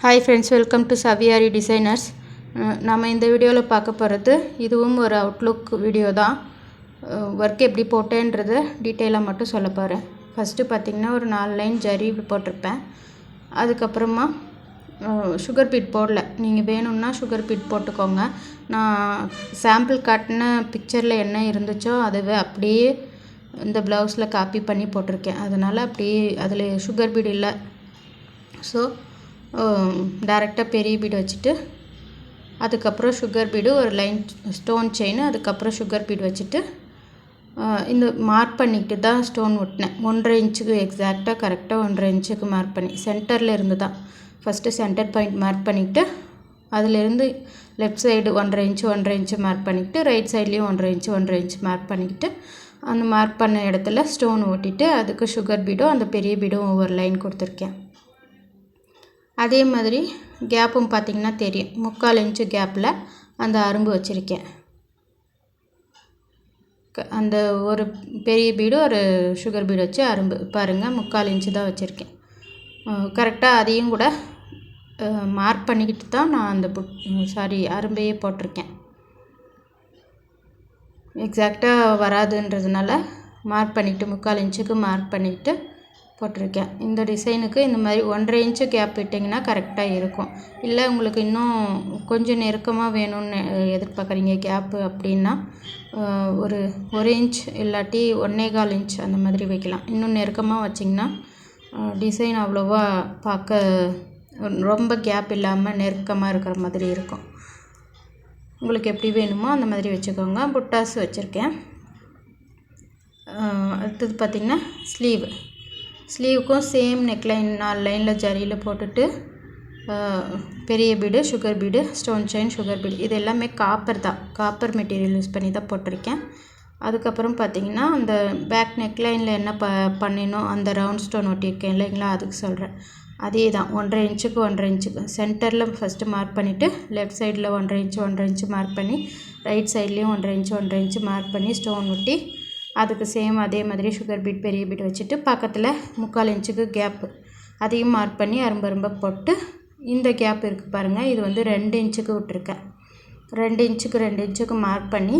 Hi friends, welcome to Saviyari designers. நம்ம இந்த வீடியோவில் பார்க்க போகிறது இதுவும் ஒரு அவுட்லுக் வீடியோ தான். ஒர்க் எப்படி போட்டேன்றது டீட்டெயிலாக மட்டும் சொல்ல போகிறேன். ஃபஸ்ட்டு பார்த்திங்கன்னா ஒரு 4 லைன் ஜரி போட்டிருப்பேன். அதுக்கப்புறமா சுகர் பீட் போடல. நீங்கள் வேணும்னா சுகர் பீட் போட்டுக்கோங்க. நான் சாம்பிள் காட்டின பிக்சரில் என்ன இருந்துச்சோ அதுவே அப்படியே இந்த ப்ளவுஸில் காப்பி பண்ணி போட்டிருக்கேன். அதனால் அப்படியே அதில் சுகர் பீட் இல்லை. ஸோ டைரெக்டாக பெரிய பீடு வச்சுட்டு அதுக்கப்புறம் சுகர் பீடு ஒரு லைன் ஸ்டோன் செயின், அதுக்கப்புறம் சுகர் பீடு வச்சுட்டு இந்த மார்க் பண்ணிக்கிட்டு தான் ஸ்டோன் ஒட்டினேன். 1.5 இன்ச்சுக்கு எக்ஸாக்டாக கரெக்டாக 1.5 இன்ச்சுக்கு மார்க் பண்ணி சென்டரில் இருந்து தான் ஃபஸ்ட்டு சென்டர் பாயிண்ட் மார்க் பண்ணிக்கிட்டு அதிலேருந்து லெஃப்ட் சைடு 1.5 இன்ச்சு மார்க் பண்ணிக்கிட்டு ரைட் சைட்லேயும் 1.5 இன்ச்சு மார்க் பண்ணிக்கிட்டு அந்த மார்க் பண்ண இடத்துல ஸ்டோன் ஓட்டிட்டு அதுக்கு சுகர் பீடும் அந்த பெரிய பீடும் ஒவ்வொரு லைன் கொடுத்துருக்கேன். அதே மாதிரி கேப்பும் பார்த்திங்கன்னா தெரியும், 3/4 இன்ச்சு கேப்பில் அந்த அரும்பு வச்சுருக்கேன். அந்த ஒரு பெரிய பீடு ஒரு சுகர் பீடு வச்சு அரும்பு பாருங்கள் 3/4 இன்ச்சு தான் வச்சுருக்கேன். கரெக்டாக அதையும் கூட மார்க் பண்ணிக்கிட்டு தான் நான் அந்த அரும்பையே போட்டிருக்கேன். எக்ஸாக்டாக வராதுன்றதுனால மார்க் பண்ணிவிட்டு 3/4 இன்ச்சுக்கு மார்க் பண்ணிக்கிட்டு போட்டிருக்கேன். இந்த டிசைனுக்கு இந்த மாதிரி 1.5 இன்ச்சு கேப் விட்டிங்கன்னா கரெக்டாக இருக்கும். இல்லை உங்களுக்கு இன்னும் கொஞ்சம் நெருக்கமாக வேணும்னு எதிர்பார்க்குறீங்க கேப்பு அப்படின்னா ஒரு இன்ச் இல்லாட்டி 1.25 இன்ச் அந்த மாதிரி வைக்கலாம். இன்னும் நெருக்கமாக வச்சிங்கன்னா டிசைன் அவ்வளோவா பார்க்க ரொம்ப கேப் இல்லாமல் நெருக்கமாக இருக்கிற மாதிரி இருக்கும். உங்களுக்கு எப்படி வேணுமோ அந்த மாதிரி வச்சுக்கோங்க. புட்டாஸ் வச்சுருக்கேன். அடுத்தது பார்த்திங்கன்னா ஸ்லீவுக்கும் சேம் நெக்லைன் 4 லைனில் ஜரியில் போட்டுட்டு பெரிய bead sugar bead stone chain sugar bead இது எல்லாமே காப்பர் தான், காப்பர் மெட்டீரியல் யூஸ் பண்ணி தான் போட்டிருக்கேன். அதுக்கப்புறம் பார்த்திங்கன்னா அந்த பேக் நெக்லைனில் என்ன பண்ணினோம் அந்த ரவுண்ட் ஸ்டோன் ஒட்டியிருக்கேன் இல்லைங்களா, அதுக்கு சொல்கிறேன். அதே தான் 1.5 இன்ச்சுக்கு 1.5 இன்ச்சுக்கு சென்டரில் ஃபஸ்ட்டு மார்க் பண்ணிவிட்டு லெஃப்ட் சைடில் 1.5 இன்ச்சு மார்க் பண்ணி ரைட் சைட்லேயும் 1.5 இன்ச்சு மார்க் பண்ணி ஸ்டோன் ஒட்டி அதுக்கு சேம் அதே மாதிரி சுகர் பீட் பெரிய பீட் வச்சுட்டு பக்கத்தில் 3/4 இன்ச்சுக்கு கேப்பு அதையும் மார்க் பண்ணி அரும்ப போட்டு இந்த கேப் இருக்குது பாருங்கள், இது வந்து 2 இன்ச்சுக்கு விட்டுருக்கேன். 2 இன்ச்சுக்கு மார்க் பண்ணி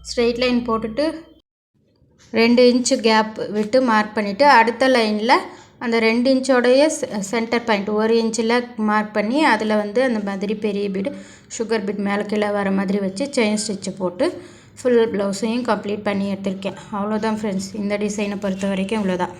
ஸ்ட்ரெயிட் லைன் போட்டுட்டு 2 இன்ச்சு கேப் விட்டு மார்க் பண்ணிவிட்டு அடுத்த லைனில் அந்த 2 இன்ச்சோடைய சென்டர் பாயிண்ட் 1 இன்ச்சில் மார்க் பண்ணி அதில் வந்து அந்த மாதிரி பெரிய பீடு சுகர் பீட் மேலே கீழே வர மாதிரி வச்சு செயின் ஸ்டிச்சு போட்டு ஃபுல் ப்ளவுஸையும் கம்ப்ளீட் பண்ணி எடுத்திருக்கேன். அவ்வளோதான் ஃப்ரெண்ட்ஸ், இந்த டிசைனை பொறுத்த வரைக்கும் இவ்வளோதான்.